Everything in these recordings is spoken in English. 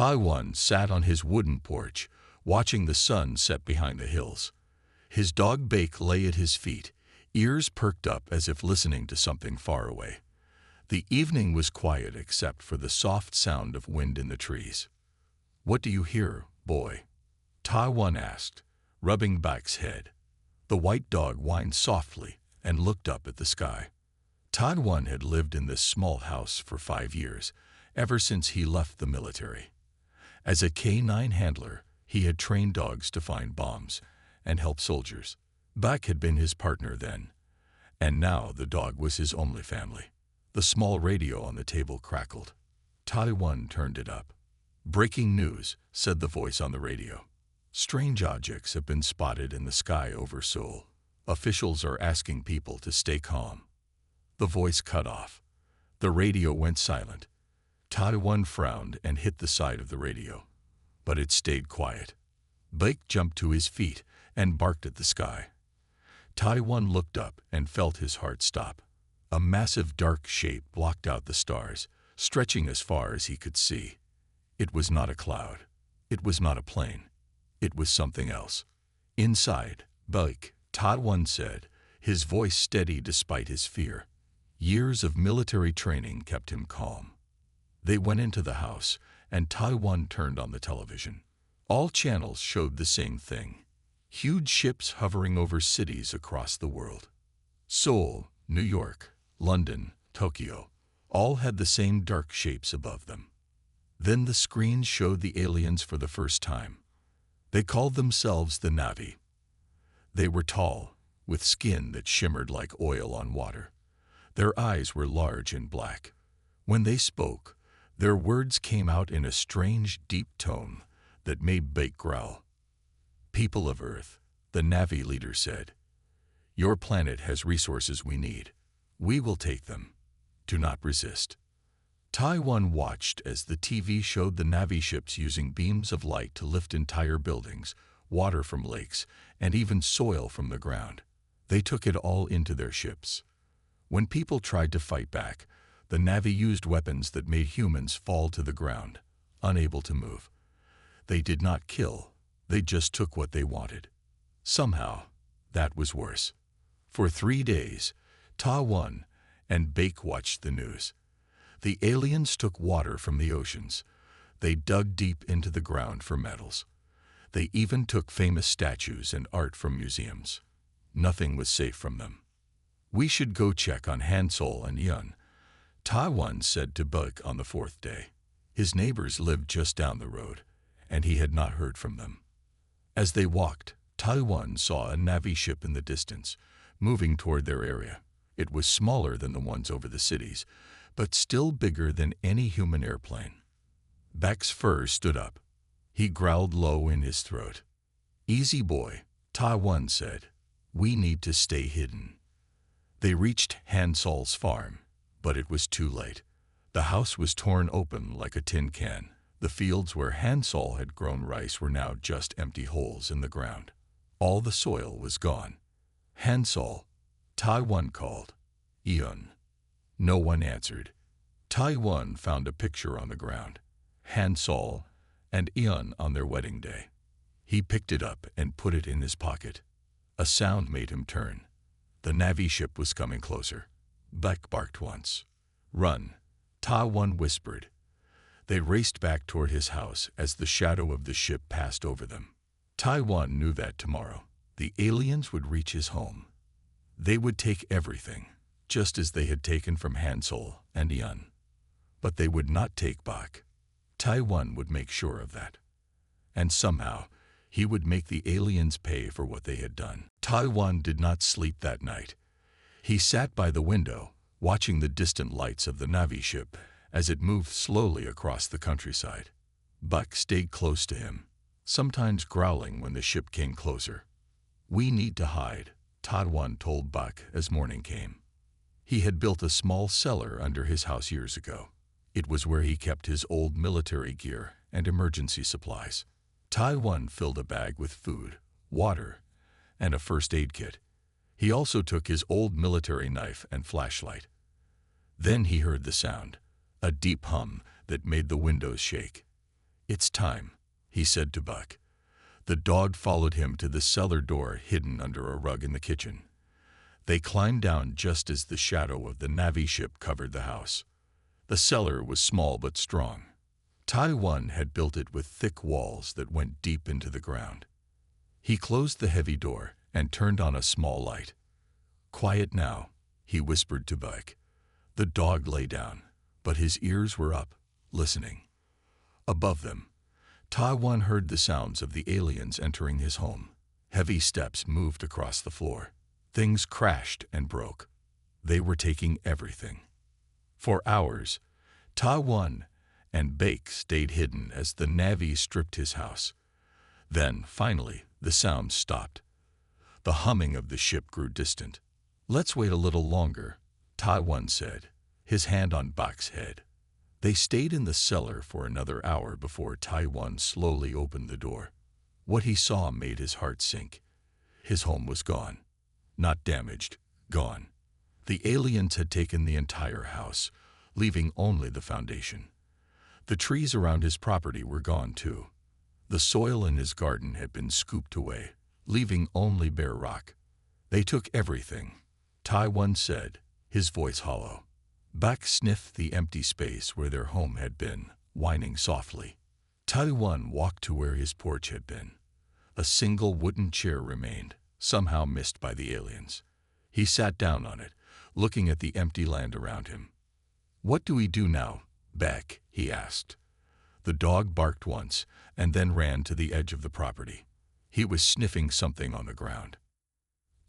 Taiwan sat on his wooden porch, watching the sun set behind the hills. His dog Bake lay at his feet, ears perked up as if listening to something far away. The evening was quiet except for the soft sound of wind in the trees. "What do you hear, boy?" Taiwan asked, rubbing Bake's head. The white dog whined softly and looked up at the sky. Taiwan had lived in this small house for 5 years, ever since he left the military. As a K-9 handler, he had trained dogs to find bombs and help soldiers. Bake had been his partner then, and now the dog was his only family. The small radio on the table crackled. Taiwan turned it up. "Breaking news," said the voice on the radio. "Strange objects have been spotted in the sky over Seoul. Officials are asking people to stay calm." The voice cut off. The radio went silent. Taiwan frowned and hit the side of the radio, but it stayed quiet. Bake jumped to his feet and barked at the sky. Taiwan looked up and felt his heart stop. A massive dark shape blocked out the stars, stretching as far as he could see. It was not a cloud. It was not a plane. It was something else. "Inside, Bake," Taiwan said, his voice steady despite his fear. Years of military training kept him calm. They went into the house, and Taiwan turned on the television. All channels showed the same thing: huge ships hovering over cities across the world. Seoul, New York, London, Tokyo, all had the same dark shapes above them. Then the screens showed the aliens for the first time. They called themselves the Na'vi. They were tall, with skin that shimmered like oil on water. Their eyes were large and black. When they spoke, their words came out in a strange, deep tone that made Bake growl. "People of Earth," the Na'vi leader said, "your planet has resources we need. We will take them. Do not resist." Taiwan watched as the TV showed the Na'vi ships using beams of light to lift entire buildings, water from lakes, and even soil from the ground. They took it all into their ships. When people tried to fight back, the Na'vi used weapons that made humans fall to the ground, unable to move. They did not kill, they just took what they wanted. Somehow, that was worse. For 3 days, Taiwan and Bake watched the news. The aliens took water from the oceans. They dug deep into the ground for metals. They even took famous statues and art from museums. Nothing was safe from them. "We should go check on Hansol and Yun," Taiwan said to Bake on the 4th day. His neighbors lived just down the road, and he had not heard from them. As they walked, Taiwan saw a Na'vi ship in the distance, moving toward their area. It was smaller than the ones over the cities, but still bigger than any human airplane. Bake's fur stood up. He growled low in his throat. "Easy boy," Taiwan said. "We need to stay hidden." They reached Hansol's farm, but it was too late. The house was torn open like a tin can. The fields where Hansol had grown rice were now just empty holes in the ground. All the soil was gone. "Hansol," Taiwan called. "Yun." No one answered. Taiwan found a picture on the ground. Hansol and Yun on their wedding day. He picked it up and put it in his pocket. A sound made him turn. The Na'vi ship was coming closer. Bake barked once. "Run," Taiwan whispered. They raced back toward his house as the shadow of the ship passed over them. Taiwan knew that tomorrow the aliens would reach his home. They would take everything, just as they had taken from Hansol and Yun. But they would not take Bake. Taiwan would make sure of that. And somehow, he would make the aliens pay for what they had done. Taiwan did not sleep that night. He sat by the window, watching the distant lights of the Na'vi ship as it moved slowly across the countryside. Bake stayed close to him, sometimes growling when the ship came closer. "We need to hide," Taiwan told Bake as morning came. He had built a small cellar under his house years ago. It was where he kept his old military gear and emergency supplies. Taiwan filled a bag with food, water, and a first aid kit. He also took his old military knife and flashlight. Then he heard the sound, a deep hum that made the windows shake. "It's time," he said to Buck. The dog followed him to the cellar door hidden under a rug in the kitchen. They climbed down just as the shadow of the Navy ship covered the house. The cellar was small but strong. Taiwan had built it with thick walls that went deep into the ground. He closed the heavy door and turned on a small light. "Quiet now," he whispered to Buck. The dog lay down, but his ears were up, listening. Above them, Taiwan heard the sounds of the aliens entering his home. Heavy steps moved across the floor. Things crashed and broke. They were taking everything. For hours, Taiwan and Bake stayed hidden as the Navy stripped his house. Then, finally, the sounds stopped. The humming of the ship grew distant. "Let's wait a little longer," Taiwan said, his hand on Bak's head. They stayed in the cellar for another hour before Taiwan slowly opened the door. What he saw made his heart sink. His home was gone. Not damaged, gone. The aliens had taken the entire house, leaving only the foundation. The trees around his property were gone too. The soil in his garden had been scooped away, leaving only bare rock. "They took everything," Taiwan said, his voice hollow. Bak sniffed the empty space where their home had been, whining softly. Taiwan walked to where his porch had been. A single wooden chair remained, somehow missed by the aliens. He sat down on it, looking at the empty land around him. "What do we do now, Bak?" he asked. The dog barked once and then ran to the edge of the property. He was sniffing something on the ground.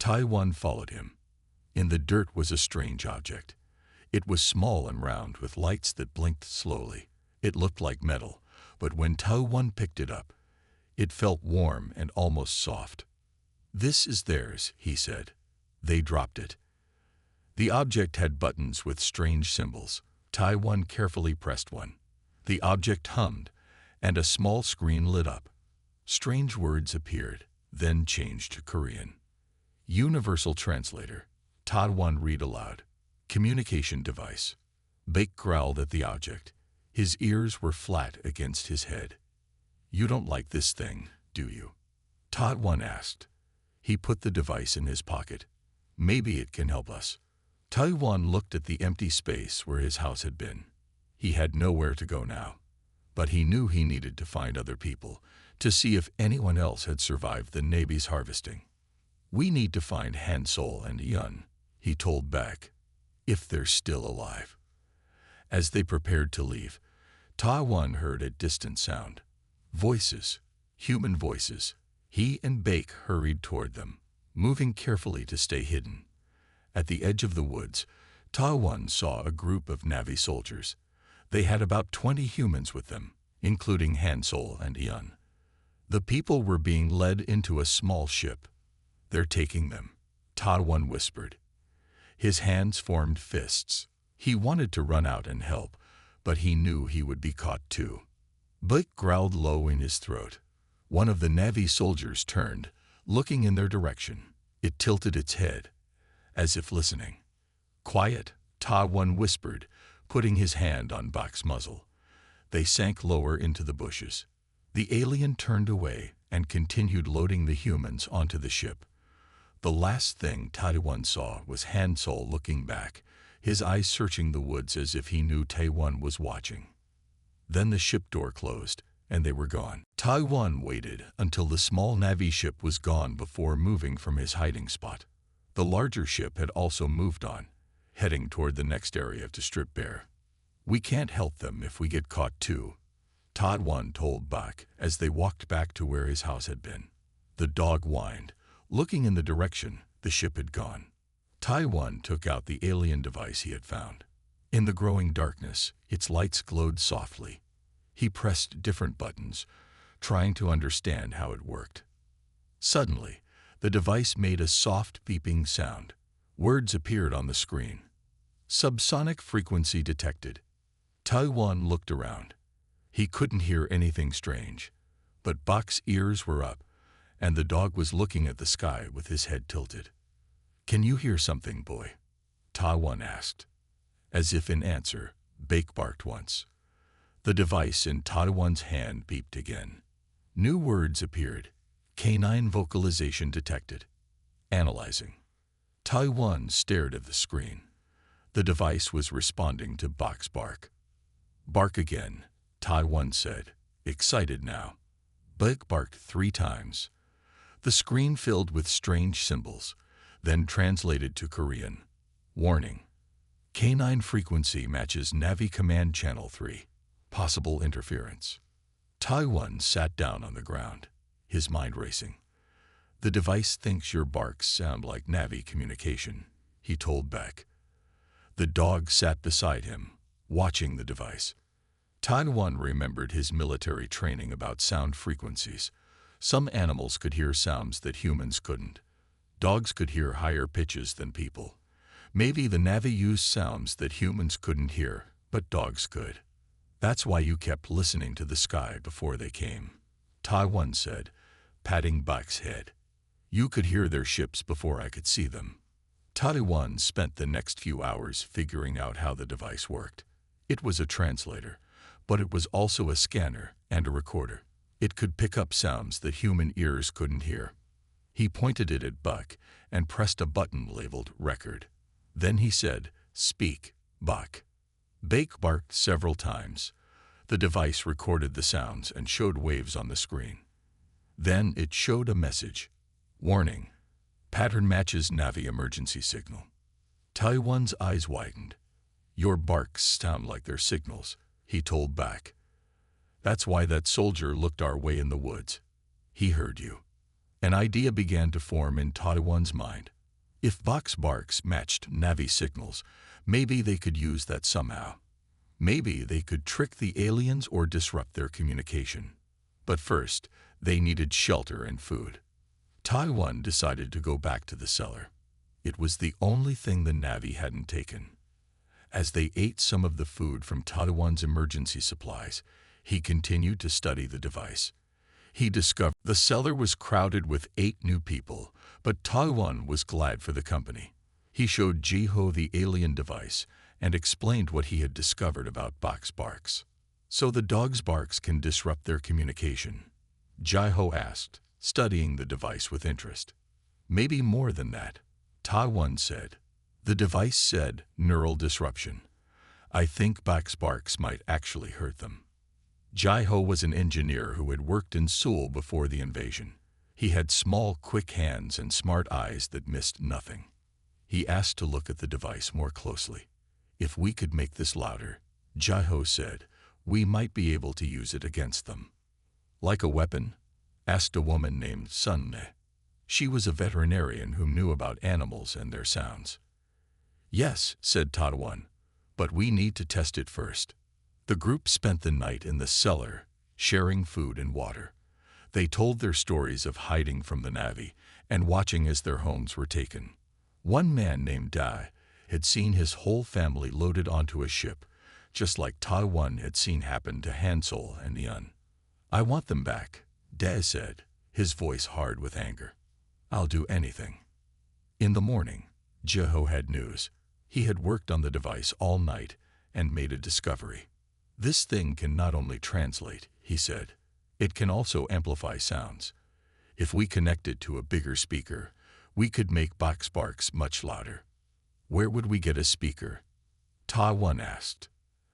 Taiwan followed him. In the dirt was a strange object. It was small and round with lights that blinked slowly. It looked like metal, but when Taiwan picked it up, it felt warm and almost soft. "This is theirs," he said. They dropped it. The object had buttons with strange symbols. Taiwan carefully pressed one. The object hummed, and a small screen lit up. Strange words appeared, then changed to Korean. "Universal Translator," Taiwan read aloud. "Communication device." Bake growled at the object. His ears were flat against his head. "You don't like this thing, do you?" Taiwan asked. He put the device in his pocket. "Maybe it can help us." Taiwan looked at the empty space where his house had been. He had nowhere to go now, but he knew he needed to find other people to see if anyone else had survived the Navy's harvesting. "We need to find Hansol and Yun," he told Bak, "if they're still alive." As they prepared to leave, Taiwan heard a distant sound. Voices, human voices. He and Bake hurried toward them, moving carefully to stay hidden. At the edge of the woods, Taiwan saw a group of Navy soldiers. They had about 20 humans with them, including Hansol and Yun. The people were being led into a small ship. "They're taking them," Taiwan whispered. His hands formed fists. He wanted to run out and help, but he knew he would be caught too. Bake growled low in his throat. One of the Navy soldiers turned, looking in their direction. It tilted its head, as if listening. "Quiet," Taiwan whispered, putting his hand on Bak's muzzle. They sank lower into the bushes. The alien turned away and continued loading the humans onto the ship. The last thing Taiwan saw was Hansol looking back, his eyes searching the woods as if he knew Taiwan was watching. Then the ship door closed, and they were gone. Taiwan waited until the small Navy ship was gone before moving from his hiding spot. The larger ship had also moved on, heading toward the next area to strip bare. "We can't help them if we get caught too," Taiwan told Bak as they walked back to where his house had been. The dog whined, looking in the direction the ship had gone. Taiwan took out the alien device he had found. In the growing darkness, its lights glowed softly. He pressed different buttons, trying to understand how it worked. Suddenly, the device made a soft beeping sound. Words appeared on the screen. "Subsonic frequency detected." Taiwan looked around. He couldn't hear anything strange, but Bak's ears were up, and the dog was looking at the sky with his head tilted. "Can you hear something, boy?" Taiwan asked. As if in answer, Bake barked once. The device in Taiwan's hand beeped again. New words appeared. Canine vocalization detected. Analyzing. Taiwan stared at the screen. The device was responding to Bok's bark. Bark again, Taiwan said, excited now. Bok barked 3 times. The screen filled with strange symbols, then translated to Korean. Warning. Canine frequency matches Navi Command Channel 3. Possible interference. Taiwan sat down on the ground, his mind racing. The device thinks your barks sound like Navi communication, he told Beck. The dog sat beside him, watching the device. Taiwan remembered his military training about sound frequencies. Some animals could hear sounds that humans couldn't. Dogs could hear higher pitches than people. Maybe the Navi used sounds that humans couldn't hear, but dogs could. That's why you kept listening to the sky before they came, Taiwan said, patting Bok's head. You could hear their ships before I could see them. Taiwan spent the next few hours figuring out how the device worked. It was a translator, but it was also a scanner and a recorder. It could pick up sounds that human ears couldn't hear. He pointed it at Bok and pressed a button labeled Record. Then he said, Speak, Bok. Bok barked several times. The device recorded the sounds and showed waves on the screen. Then it showed a message. Warning. Pattern matches Navi emergency signal. Taiwan's eyes widened. Your barks sound like their signals, he told Bok. That's why that soldier looked our way in the woods. He heard you. An idea began to form in Taiwan's mind. If Bok's barks matched Navi signals, maybe they could use that somehow. Maybe they could trick the aliens or disrupt their communication. But first, they needed shelter and food. Taiwan decided to go back to the cellar. It was the only thing the Navi hadn't taken. As they ate some of the food from Taiwan's emergency supplies, he continued to study the device. He discovered the cellar was crowded with 8 new people, but Taiwan was glad for the company. He showed Jiho the alien device and explained what he had discovered about Bok's barks. So the dog's barks can disrupt their communication? Jiho asked, studying the device with interest. Maybe more than that, Taiwan said. The device said neural disruption. I think Bok's barks might actually hurt them. Jiho was an engineer who had worked in Seoul before the invasion. He had small, quick hands and smart eyes that missed nothing. He asked to look at the device more closely. If we could make this louder, Jiho said, we might be able to use it against them. Like a weapon? Asked a woman named Sunne. She was a veterinarian who knew about animals and their sounds. Yes, said Taiwan, but we need to test it first. The group spent the night in the cellar, sharing food and water. They told their stories of hiding from the Navi and watching as their homes were taken. One man named Dai had seen his whole family loaded onto a ship, just like Taiwan had seen happen to Hansel and Yun. I want them back, Dai said, his voice hard with anger. I'll do anything. In the morning, Jiho had news. He had worked on the device all night and made a discovery. This thing can not only translate, he said, it can also amplify sounds. If we connect it to a bigger speaker, we could make Bok's barks much louder. Where would we get a speaker? Taiwan asked.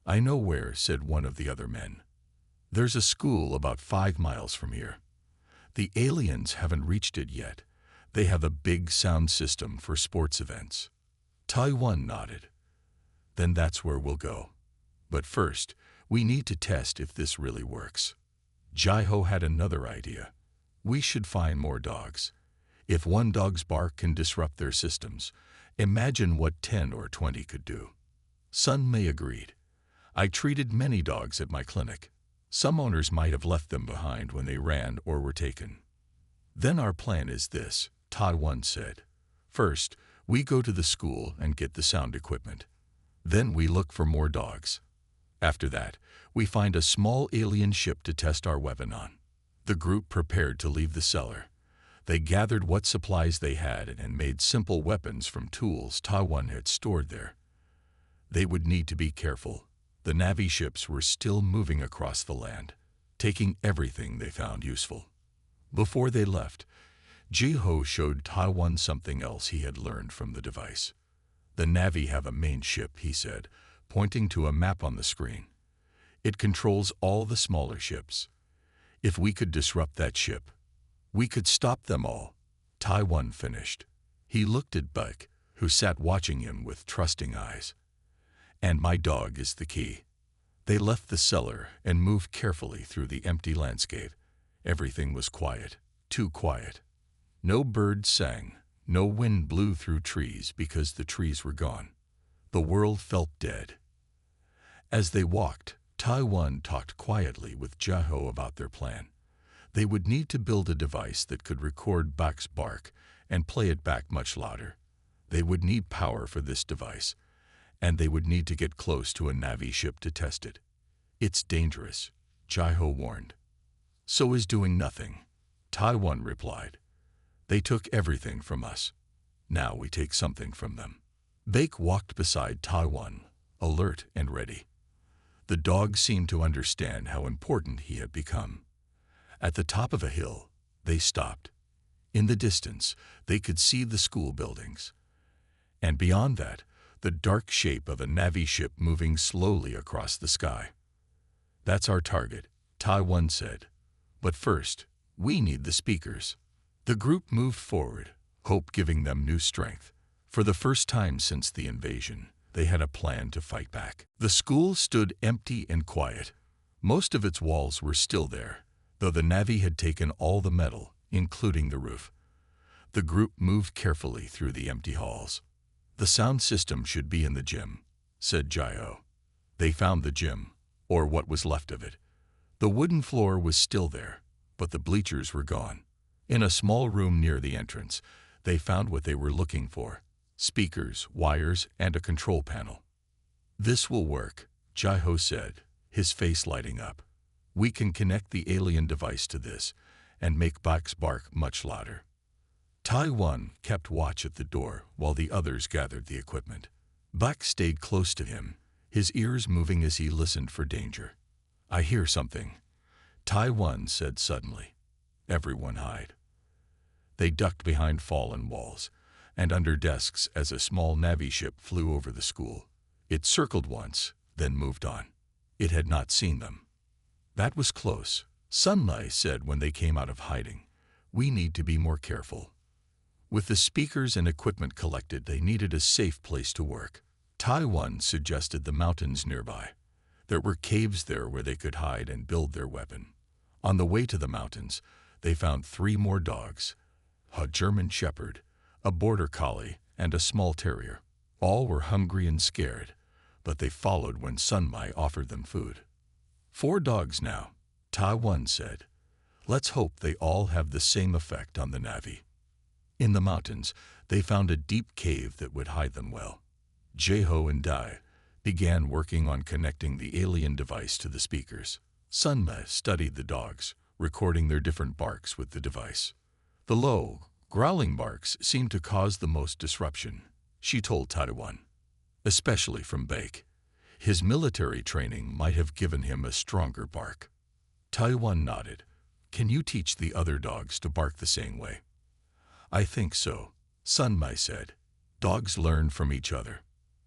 I know where, said one of the other men. There's a school about 5 miles from here. The aliens haven't reached it yet. They have a big sound system for sports events. Taiwan nodded. Then that's where we'll go. But first, we need to test if this really works. Jiho had another idea. We should find more dogs. If one dog's bark can disrupt their systems, imagine what 10 or 20 could do. Sun Mei agreed. I treated many dogs at my clinic. Some owners might have left them behind when they ran or were taken. Then our plan is this, Taiwan said. First, we go to the school and get the sound equipment. Then we look for more dogs. After that, we find a small alien ship to test our weapon on. The group prepared to leave the cellar. They gathered what supplies they had and made simple weapons from tools Taiwan had stored there. They would need to be careful. The Navy ships were still moving across the land, taking everything they found useful. Before they left, Jiho showed Taiwan something else he had learned from the device. The Navy have a main ship, he said, pointing to a map on the screen. It controls all the smaller ships. If we could disrupt that ship, we could stop them all. Taiwan finished. He looked at Buck, who sat watching him with trusting eyes. And my dog is the key. They left the cellar and moved carefully through the empty landscape. Everything was quiet, too quiet. No birds sang, no wind blew through trees because the trees were gone. The world felt dead. As they walked, Taiwan talked quietly with Jiho about their plan. They would need to build a device that could record Buck's bark and play it back much louder. They would need power for this device, and they would need to get close to a Navy ship to test it. It's dangerous, Jiho warned. So is doing nothing, Taiwan replied. They took everything from us. Now we take something from them. Bake walked beside Taiwan, alert and ready. The dog seemed to understand how important he had become. At the top of a hill, they stopped. In the distance, they could see the school buildings. And beyond that, the dark shape of a Navy ship moving slowly across the sky. That's our target, Taiwan said. But first, we need the speakers. The group moved forward, hope giving them new strength. For the first time since the invasion, they had a plan to fight back. The school stood empty and quiet. Most of its walls were still there, though the Navy had taken all the metal, including the roof. The group moved carefully through the empty halls. The sound system should be in the gym, said Jiho. They found the gym, or what was left of it. The wooden floor was still there, but the bleachers were gone. In a small room near the entrance, they found what they were looking for: speakers, wires, and a control panel. This will work, Jiho said, his face lighting up. We can connect the alien device to this and make Buck's bark much louder. Taiwan kept watch at the door while the others gathered the equipment. Buck stayed close to him, his ears moving as he listened for danger. I hear something, Taiwan said suddenly. Everyone hide. They ducked behind fallen walls and under desks as a small Navy ship flew over the school. It circled once, then moved on. It had not seen them. That was close, Sunlight said when they came out of hiding. We need to be more careful. With the speakers and equipment collected, they needed a safe place to work. Taiwan suggested the mountains nearby. There were caves there where they could hide and build their weapon. On the way to the mountains, they found 3 more dogs: a German shepherd, a border collie, and a small terrier. All were hungry and scared, but they followed when Sunmai offered them food. 4 dogs now, Taiwan said. Let's hope they all have the same effect on the Navy. In the mountains, they found a deep cave that would hide them well. Jiho and Dai began working on connecting the alien device to the speakers. Sunma studied the dogs, recording their different barks with the device. The low, growling barks seemed to cause the most disruption, she told Taiwan, especially from Bake. His military training might have given him a stronger bark. Taiwan nodded. Can you teach the other dogs to bark the same way? I think so, Sunmai said. Dogs learn from each other.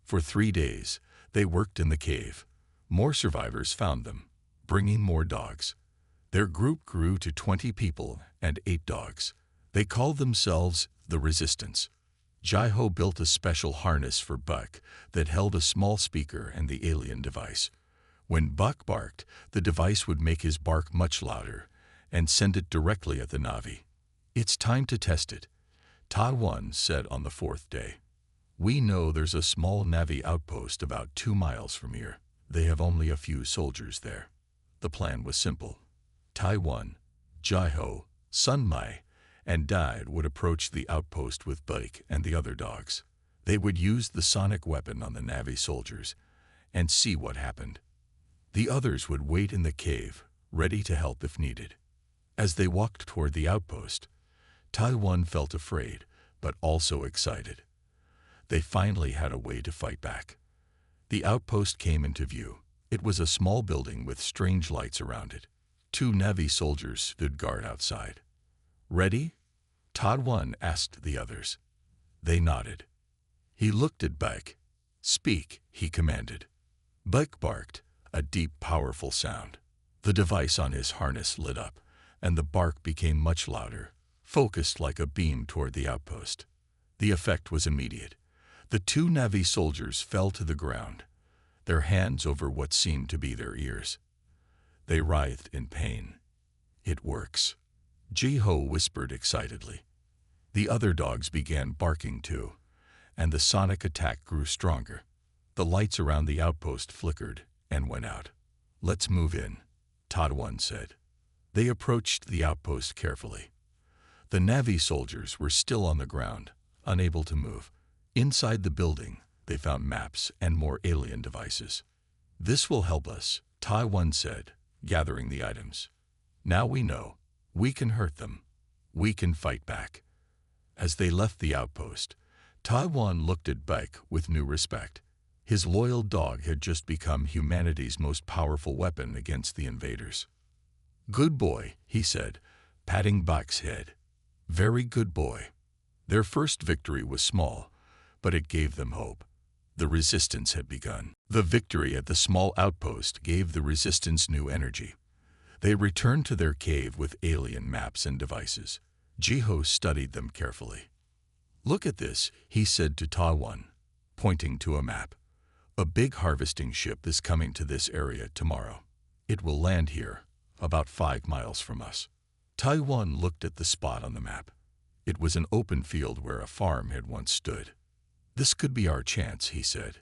For 3 days, they worked in the cave. More survivors found them, bringing more dogs. Their group grew to 20 people and 8 dogs. They called themselves the Resistance. Jiho built a special harness for Buck that held a small speaker and the alien device. When Buck barked, the device would make his bark much louder and send it directly at the Na'vi. It's time to test it, Taiwan said on the 4th day. We know there's a small Na'vi outpost about 2 miles from here. They have only a few soldiers there. The plan was simple. Taiwan, Jiho, Sunmai, and Dai would approach the outpost with Bake and the other dogs. They would use the sonic weapon on the Na'vi soldiers and see what happened. The others would wait in the cave, ready to help if needed. As they walked toward the outpost, Taiwan felt afraid, but also excited. They finally had a way to fight back. The outpost came into view. It was a small building with strange lights around it. Two Navy soldiers stood guard outside. "Ready?" Todd 1 asked the others. They nodded. He looked at Buck. "Speak," he commanded. Buck barked, a deep, powerful sound. The device on his harness lit up, and the bark became much louder, focused like a beam toward the outpost. The effect was immediate. The two Navy soldiers fell to the ground, their hands over what seemed to be their ears. They writhed in pain. "It works," Ji-ho whispered excitedly. The other dogs began barking too, and the sonic attack grew stronger. The lights around the outpost flickered and went out. "Let's move in," Todd 1 said. They approached the outpost carefully. The Navy soldiers were still on the ground, unable to move. Inside the building, they found maps and more alien devices. "This will help us," Todd 1 said, gathering the items. "Now we know. We can hurt them. We can fight back." As they left the outpost, Todd 1 looked at Buck with new respect. His loyal dog had just become humanity's most powerful weapon against the invaders. "Good boy," he said, patting Buck's head. "Very good boy." Their first victory was small, but it gave them hope. The resistance had begun. The victory at the small outpost gave the resistance new energy. They returned to their cave with alien maps and devices. Ji-ho studied them carefully. "Look at this," he said to Ta 1, pointing to a map. "A big harvesting ship is coming to this area tomorrow. It will land here, about 5 miles from us." Tai 1 looked at the spot on the map. It was an open field where a farm had once stood. "This could be our chance," he said.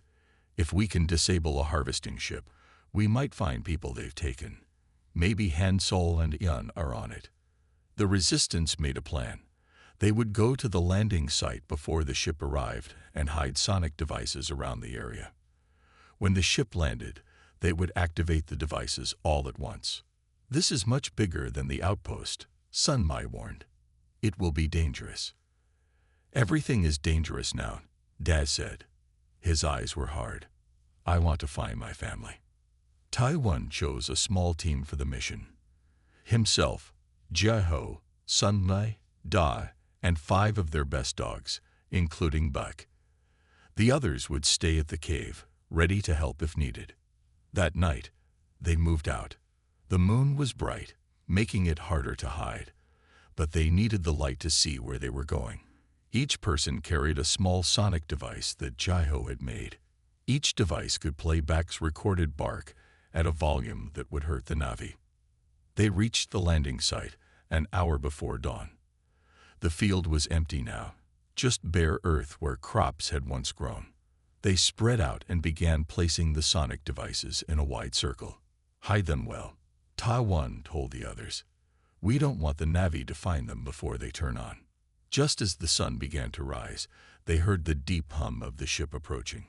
"If we can disable a harvesting ship, we might find people they've taken. Maybe Han Sol and Yun are on it." The resistance made a plan. They would go to the landing site before the ship arrived and hide sonic devices around the area. When the ship landed, they would activate the devices all at once. "This is much bigger than the outpost," Sun Mai warned. "It will be dangerous." "Everything is dangerous now," Daz said. His eyes were hard. "I want to find my family." Tai 1 chose a small team for the mission. Himself, Ji-ho, Sun Mai, Da, and 5 of their best dogs, including Buck. The others would stay at the cave, ready to help if needed. That night, they moved out. The moon was bright, making it harder to hide, but they needed the light to see where they were going. Each person carried a small sonic device that Ji-ho had made. Each device could play Buck's recorded bark at a volume that would hurt the Navi. They reached the landing site an hour before dawn. The field was empty now, just bare earth where crops had once grown. They spread out and began placing the sonic devices in a wide circle. "Hide them well," Ta 1 told the others. "We don't want the Navi to find them before they turn on." Just as the sun began to rise, they heard the deep hum of the ship approaching.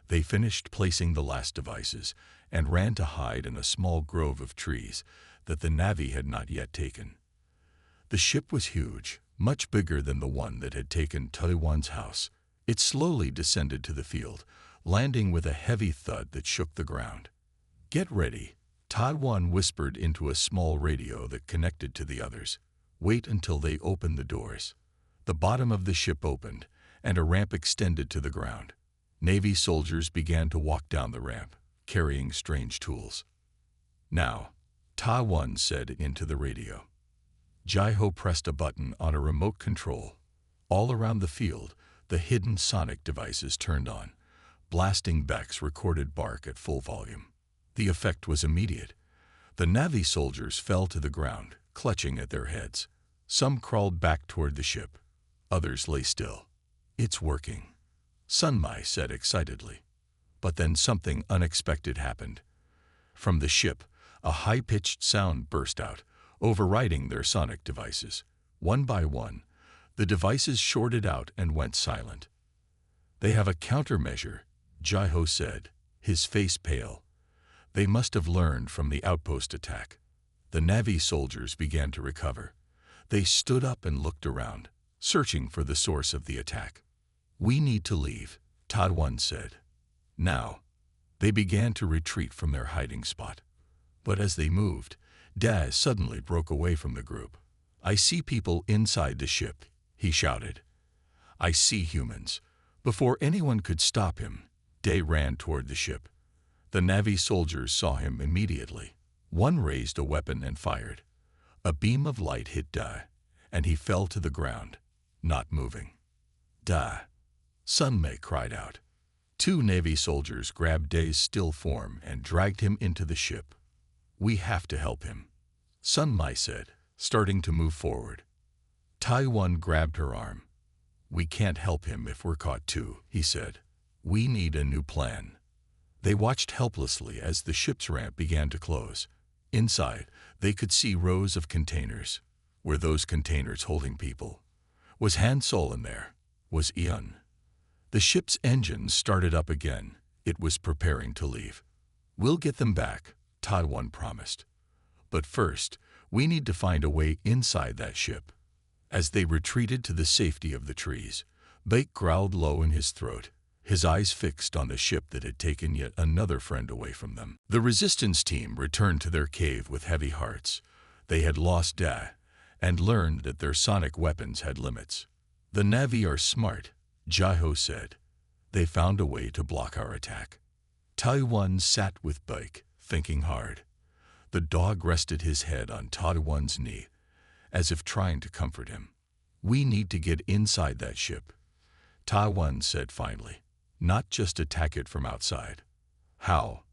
They finished placing the last devices and ran to hide in a small grove of trees that the Navi had not yet taken. The ship was huge, much bigger than the one that had taken Taiwan's house. It slowly descended to the field, landing with a heavy thud that shook the ground. "Get ready," Todd 1 whispered into a small radio that connected to the others. "Wait until they open the doors." The bottom of the ship opened, and a ramp extended to the ground. Navy soldiers began to walk down the ramp, carrying strange tools. "Now," Ta 1 said into the radio. Ji-ho pressed a button on a remote control. All around the field, the hidden sonic devices turned on, blasting Buck's recorded bark at full volume. The effect was immediate. The Navi soldiers fell to the ground, clutching at their heads. Some crawled back toward the ship. Others lay still. "It's working," Sun Mai said excitedly. But then something unexpected happened. From the ship, a high-pitched sound burst out, overriding their sonic devices. One by one, the devices shorted out and went silent. "They have a countermeasure," Ji-ho said, his face pale. "They must have learned from the outpost attack." The Navi soldiers began to recover. They stood up and looked around, searching for the source of the attack. "We need to leave," Todd 1 said. "Now." They began to retreat from their hiding spot. But as they moved, Daz suddenly broke away from the group. "I see people inside the ship," he shouted. "I see humans." Before anyone could stop him, Day ran toward the ship. The Na'vi soldiers saw him immediately. One raised a weapon and fired. A beam of light hit Da, and he fell to the ground, not moving. "Da!" Sun Mei cried out. Two Navy soldiers grabbed Day's still form and dragged him into the ship. "We have to help him," Sun Mai said, starting to move forward. Taiwan grabbed her arm. "We can't help him if we're caught too," he said. "We need a new plan." They watched helplessly as the ship's ramp began to close. Inside, they could see rows of containers. Were those containers holding people? Was Han Sol in there? Was Ian? The ship's engines started up again. It was preparing to leave. "We'll get them back," Taiwan promised. "But first, we need to find a way inside that ship." As they retreated to the safety of the trees, Bake growled low in his throat, his eyes fixed on the ship that had taken yet another friend away from them. The resistance team returned to their cave with heavy hearts. They had lost Da and learned that their sonic weapons had limits. "The Na'vi are smart," Jaiho said. "They found a way to block our attack." Taiwan sat with Bake, thinking hard. The dog rested his head on Taiwan's knee, as if trying to comfort him. "We need to get inside that ship," Taiwan said finally, "not just attack it from outside." "How?"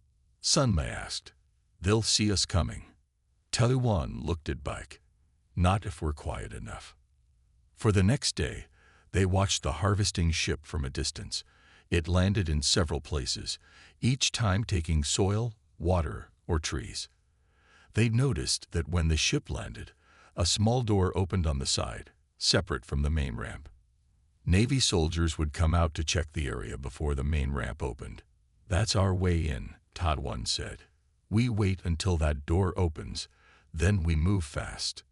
Sun Mei asked. "They'll see us coming." Taiwan looked at Bike. "Not if we're quiet enough." For the next day, they watched the harvesting ship from a distance. It landed in several places, each time taking soil, water, or trees. They noticed that when the ship landed, a small door opened on the side, separate from the main ramp. Navy soldiers would come out to check the area before the main ramp opened. "That's our way in," Taiwan said. "We wait until that door opens, then we move fast."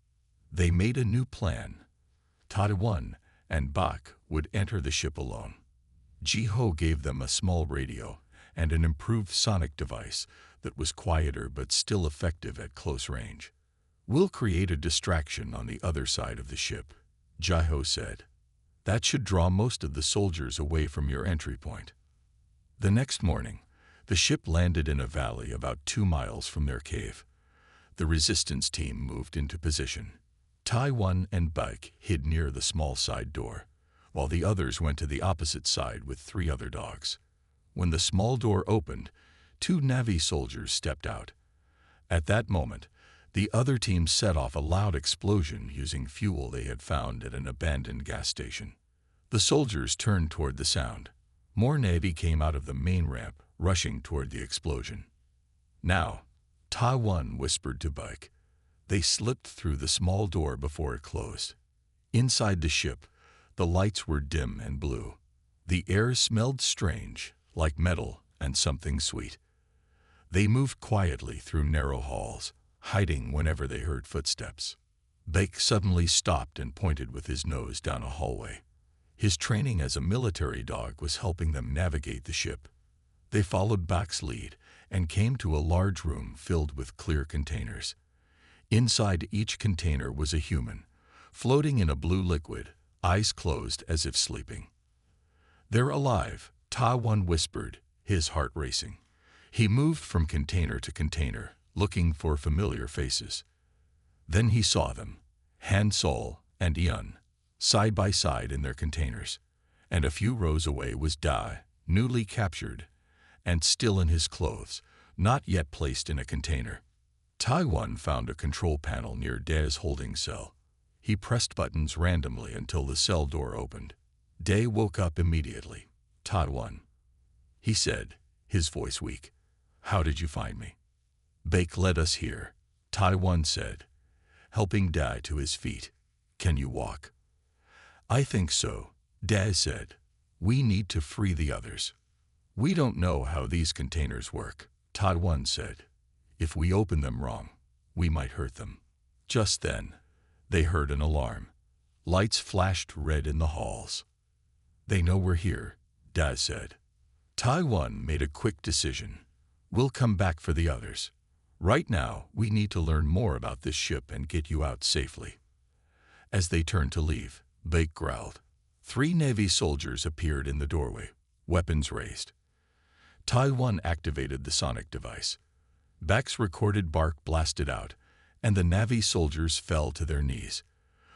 They made a new plan. Taiwan and Bak would enter the ship alone. Jiho gave them a small radio and an improved sonic device that was quieter but still effective at close range. "We'll create a distraction on the other side of the ship," Jiho said. "That should draw most of the soldiers away from your entry point." The next morning, the ship landed in a valley about 2 miles from their cave. The resistance team moved into position. Taiwan and Bike hid near the small side door, while the others went to the opposite side with 3 other dogs. When the small door opened, 2 Na'vi soldiers stepped out. At that moment, the other team set off a loud explosion using fuel they had found at an abandoned gas station. The soldiers turned toward the sound. More Na'vi came out of the main ramp, rushing toward the explosion. "Now," Taiwan whispered to Bike. They slipped through the small door before it closed. Inside the ship, the lights were dim and blue. The air smelled strange, like metal and something sweet. They moved quietly through narrow halls, hiding whenever they heard footsteps. Bake suddenly stopped and pointed with his nose down a hallway. His training as a military dog was helping them navigate the ship. They followed Bak's lead and came to a large room filled with clear containers. Inside each container was a human, floating in a blue liquid, eyes closed as if sleeping. "They're alive," Taiwan whispered, his heart racing. He moved from container to container, looking for familiar faces. Then he saw them, Han Sol and Ian, side by side in their containers, and a few rows away was Da, newly captured, and still in his clothes, not yet placed in a container. Taiwan found a control panel near Da's holding cell. He pressed buttons randomly until the cell door opened. Da woke up immediately. "Taiwan," he said, his voice weak. "How did you find me?" "Bake led us here," Taiwan said, helping Da to his feet. "Can you walk?" "I think so," Da said. "We need to free the others." "We don't know how these containers work," Taiwan said. "If we open them wrong, we might hurt them." Just then, they heard an alarm. Lights flashed red in the halls. "They know we're here," Da said. Taiwan made a quick decision. We'll come back for the others. Right now, we need to learn more about this ship and get you out safely." As they turned to leave, Bake growled. 3 Navy soldiers appeared in the doorway, weapons raised. Tai-1 activated the sonic device. Bake's recorded bark blasted out, and the Navy soldiers fell to their knees.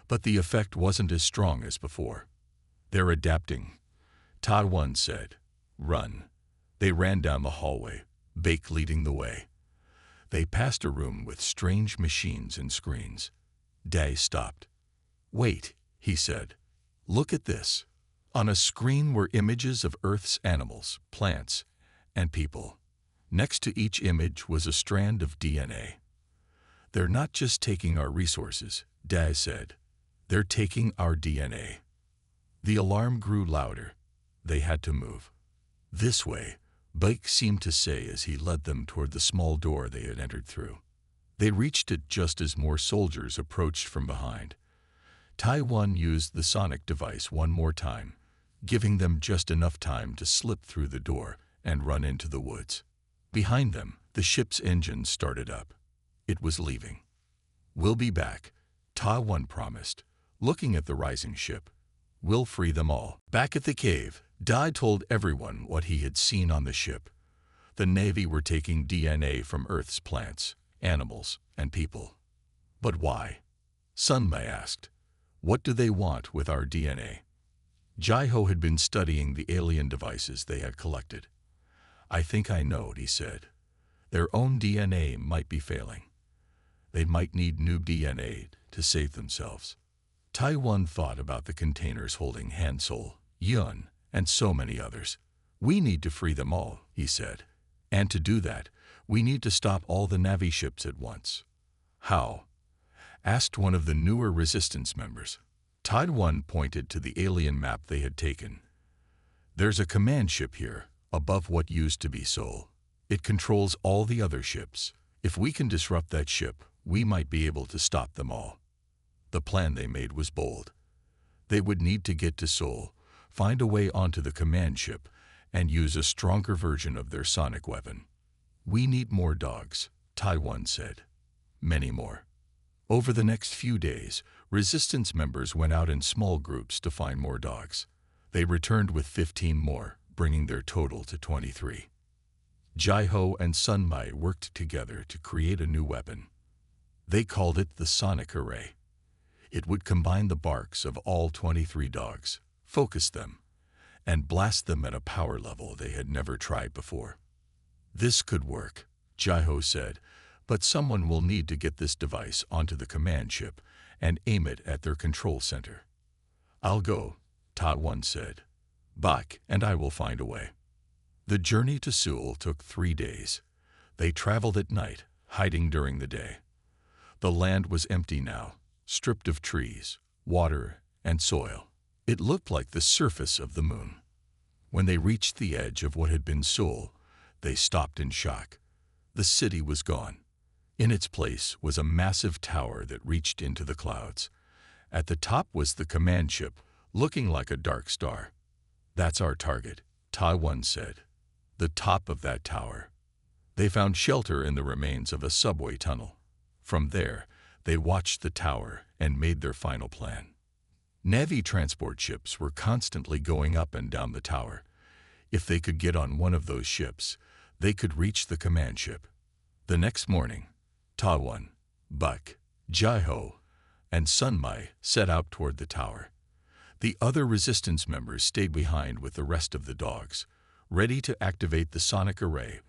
But the effect wasn't as strong as before. "They're adapting," Tai-1 said. "Run." They ran down the hallway, Bake leading the way. They passed a room with strange machines and screens. Day stopped. "Wait," he said. "Look at this." On a screen were images of Earth's animals, plants, and people. Next to each image was a strand of DNA. "They're not just taking our resources," Day said. "They're taking our DNA." The alarm grew louder. They had to move. "This way," Bake seemed to say as he led them toward the small door they had entered through. They reached it just as more soldiers approached from behind. Tai-1 used the sonic device one more time, giving them just enough time to slip through the door and run into the woods. Behind them, the ship's engine started up. It was leaving. "We'll be back," Tai-1 promised, looking at the rising ship. "We'll free them all." Back at the cave, Dai told everyone what he had seen on the ship. The Navy were taking DNA from Earth's plants, animals, and people. "But why?" Sunmai asked. "What do they want with our DNA?" Jai-Ho had been studying the alien devices they had collected. "I think I know," he said. "Their own DNA might be failing. They might need new DNA to save themselves." Tai-1 thought about the containers holding Han-Sol, Yun, and so many others. "We need to free them all," he said. "And to do that, we need to stop all the Navy ships at once." "How?" asked one of the newer resistance members. Tai-1 pointed to the alien map they had taken. "There's a command ship here, above what used to be Sol. It controls all the other ships. If we can disrupt that ship, we might be able to stop them all." The plan they made was bold. They would need to get to Sol, find a way onto the command ship, and use a stronger version of their sonic weapon. "We need more dogs," Tai-1 said. "Many more." Over the next few days, resistance members went out in small groups to find more dogs. They returned with 15 more, bringing their total to 23. Jai-Ho and Sunmai worked together to create a new weapon. They called it the Sonic Array. It would combine the barks of all 23 dogs, focus them, and blast them at a power level they had never tried before. "This could work," Jai-Ho said, "but someone will need to get this device onto the command ship and aim it at their control center." "I'll go," Tai-1 said. "Bak and I will find a way." The journey to Seoul took 3 days. They traveled at night, hiding during the day. The land was empty now, stripped of trees, water, and soil. It looked like the surface of the moon. When they reached the edge of what had been Seoul, they stopped in shock. The city was gone. In its place was a massive tower that reached into the clouds. At the top was the command ship, looking like a dark star. "That's our target," Tai-1 said. "The top of that tower." They found shelter in the remains of a subway tunnel. From there, they watched the tower and made their final plan. Navy transport ships were constantly going up and down the tower. If they could get on one of those ships, they could reach the command ship. The next morning, Tai-1, Bak, Jai-Ho, and Sunmai set out toward the tower. The other resistance members stayed behind with the rest of the dogs, ready to activate the sonic array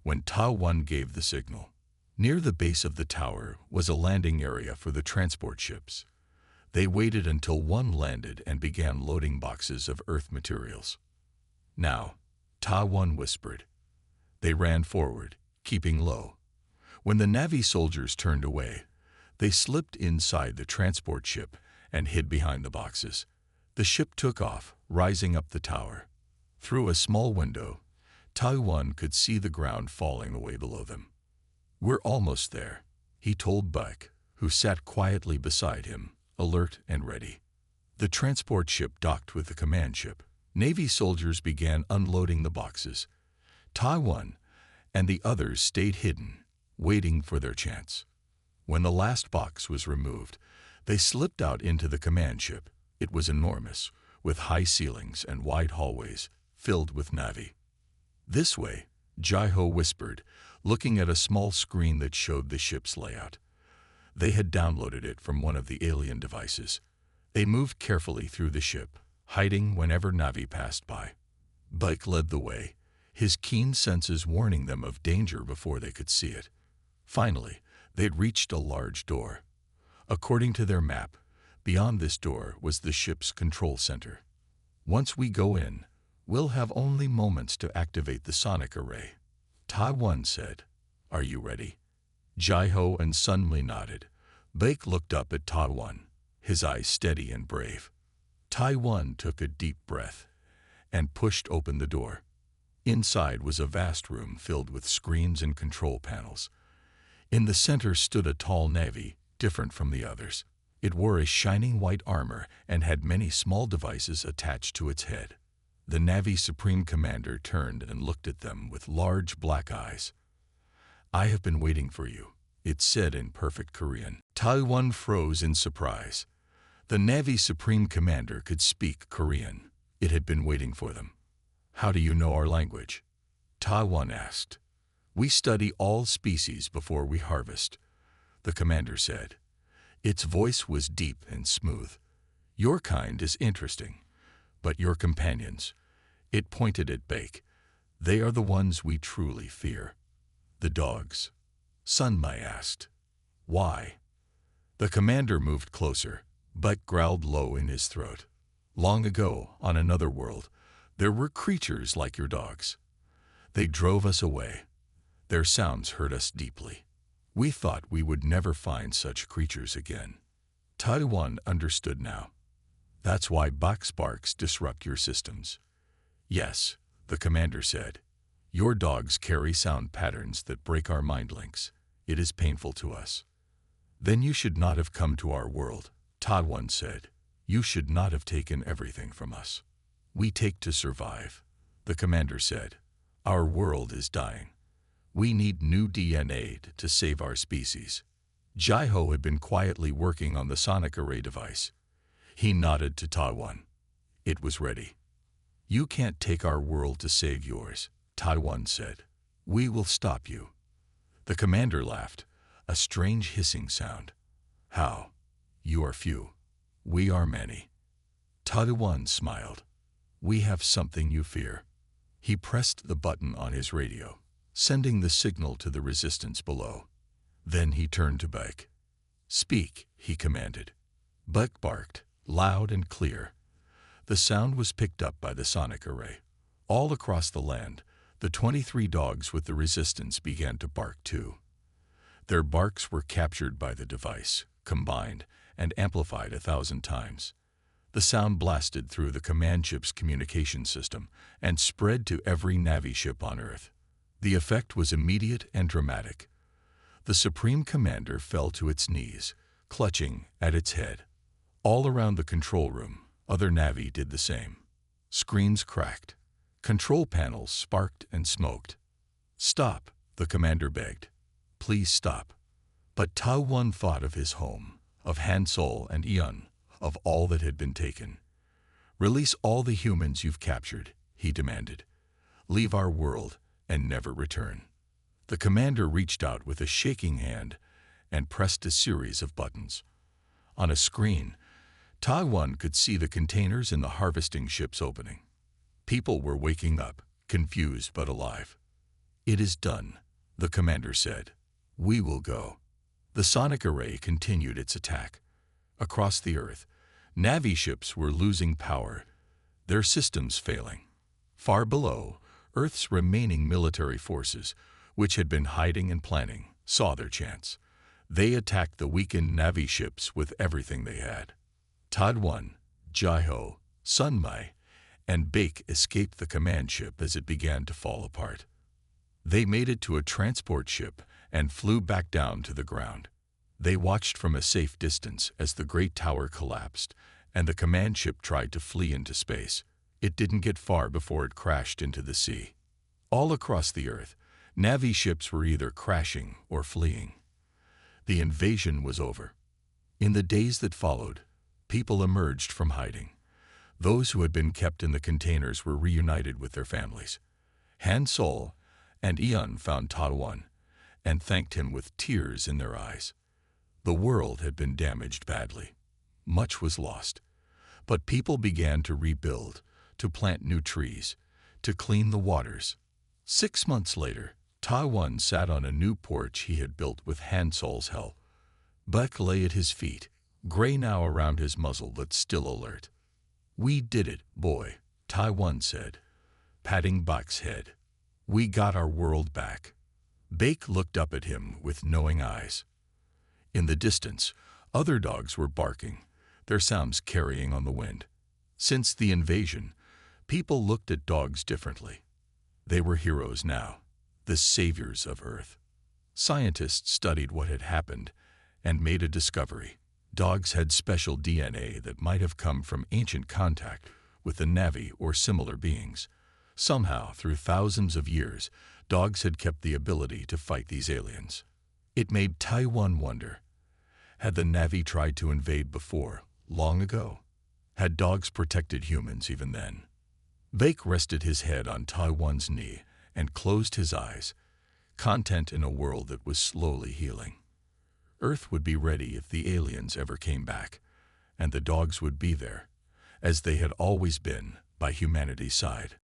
when Tai-1 gave the signal. Near the base of the tower was a landing area for the transport ships. They waited until one landed and began loading boxes of Earth materials. "Now," Tai-1 whispered. They ran forward, keeping low. When the Navy soldiers turned away, they slipped inside the transport ship and hid behind the boxes. The ship took off, rising up the tower. Through a small window, Tai-1 could see the ground falling away below them. "We're almost there," he told Bak, who sat quietly beside him, alert and ready. The transport ship docked with the command ship. Navy soldiers began unloading the boxes. Tai-1 and the others stayed hidden, waiting for their chance. When the last box was removed, they slipped out into the command ship. It was enormous, with high ceilings and wide hallways filled with Navi. "This way," Jai-Ho whispered, looking at a small screen that showed the ship's layout. They had downloaded it from one of the alien devices. They moved carefully through the ship, hiding whenever Navi passed by. Bike led the way, his keen senses warning them of danger before they could see it. Finally, they'd reached a large door. According to their map, beyond this door was the ship's control center. "Once we go in, we'll have only moments to activate the sonic array," Tai-1 said. "Are you ready?" Jai-Ho and Sun-Mi nodded. Bake looked up at Tai-1, his eyes steady and brave. Tai-1 took a deep breath and pushed open the door. Inside was a vast room filled with screens and control panels. In the center stood a tall Navi, different from the others. It wore a shining white armor and had many small devices attached to its head. The Navi Supreme Commander turned and looked at them with large black eyes. "I have been waiting for you," it said in perfect Korean. Tai-1 froze in surprise. The Navi Supreme Commander could speak Korean. It had been waiting for them. "How do you know our language?" Tai-1 asked. "We study all species before we harvest," the commander said. Its voice was deep and smooth. "Your kind is interesting, but your companions," it pointed at Bake, "they are the ones we truly fear." "The dogs?" Sun-Mi asked. "Why?" The commander moved closer. Bake growled low in his throat. "Long ago, on another world, there were creatures like your dogs. They drove us away. Their sounds hurt us deeply. We thought we would never find such creatures again." Tai-1 understood now. "That's why box barks disrupt your systems." "Yes," the commander said. "Your dogs carry sound patterns that break our mind links. It is painful to us." "Then you should not have come to our world," Tai-1 said. "You should not have taken everything from us." "We take to survive," the commander said. "Our world is dying. We need new DNA to save our species." Jai-Ho had been quietly working on the sonic array device. He nodded to Tai-1. It was ready. "You can't take our world to save yours," Tai-1 said. "We will stop you." The commander laughed, a strange hissing sound. "How? You are few. We are many." Tai-1 smiled. "We have something you fear." He pressed the button on his radio, sending the signal to the resistance below. Then he turned to Bake. "Speak," he commanded. Bake barked, loud and clear. The sound was picked up by the sonic array. All across the land, the 23 dogs with the resistance began to bark too. Their barks were captured by the device, combined, and amplified 1,000 times. The sound blasted through the command ship's communication system and spread to every Navi ship on Earth. The effect was immediate and dramatic. The Supreme Commander fell to its knees, clutching at its head. All around the control room, other Navi did the same. Screens cracked. Control panels sparked and smoked. "Stop," the commander begged. "Please stop." But Tai-1 thought of his home, of Han-Sol and Eun, of all that had been taken. "Release all the humans you've captured," he demanded. "Leave our world and never return." The commander reached out with a shaking hand and pressed a series of buttons. On a screen, Tai-1 could see the containers in the harvesting ships opening. People were waking up, confused but alive. "It is done," the commander said. "We will go." The sonic array continued its attack. Across the Earth, Navi ships were losing power, their systems failing. Far below, Earth's remaining military forces, which had been hiding and planning, saw their chance. They attacked the weakened Navi ships with everything they had. Tai-1, Jai-Ho, Sun-Mi, and Bake escaped the command ship as it began to fall apart. They made it to a transport ship and flew back down to the ground. They watched from a safe distance as the great tower collapsed and the command ship tried to flee into space. It didn't get far before it crashed into the sea. All across the Earth, Navy ships were either crashing or fleeing. The invasion was over. In the days that followed, people emerged from hiding. Those who had been kept in the containers were reunited with their families. Han Sol and Eun found Taiwan and thanked him with tears in their eyes. The world had been damaged badly. Much was lost. But people began to rebuild, to plant new trees, to clean the waters. 6 months later, Taiwan sat on a new porch he had built with Han Sol's help. Buck lay at his feet, gray now around his muzzle but still alert. "We did it, boy," Taiwan said, patting Buck's head. "We got our world back." Bake looked up at him with knowing eyes. In the distance, other dogs were barking, their sounds carrying on the wind. Since the invasion, people looked at dogs differently. They were heroes now, the saviors of Earth. Scientists studied what had happened and made a discovery. Dogs had special DNA that might have come from ancient contact with the Na'vi or similar beings. Somehow, through thousands of years, dogs had kept the ability to fight these aliens. It made Taiwan wonder, had the Na'vi tried to invade before, long ago? Had dogs protected humans even then? Bake rested his head on Taiwan's knee and closed his eyes, content in a world that was slowly healing. Earth would be ready if the aliens ever came back, and the dogs would be there, as they had always been, by humanity's side.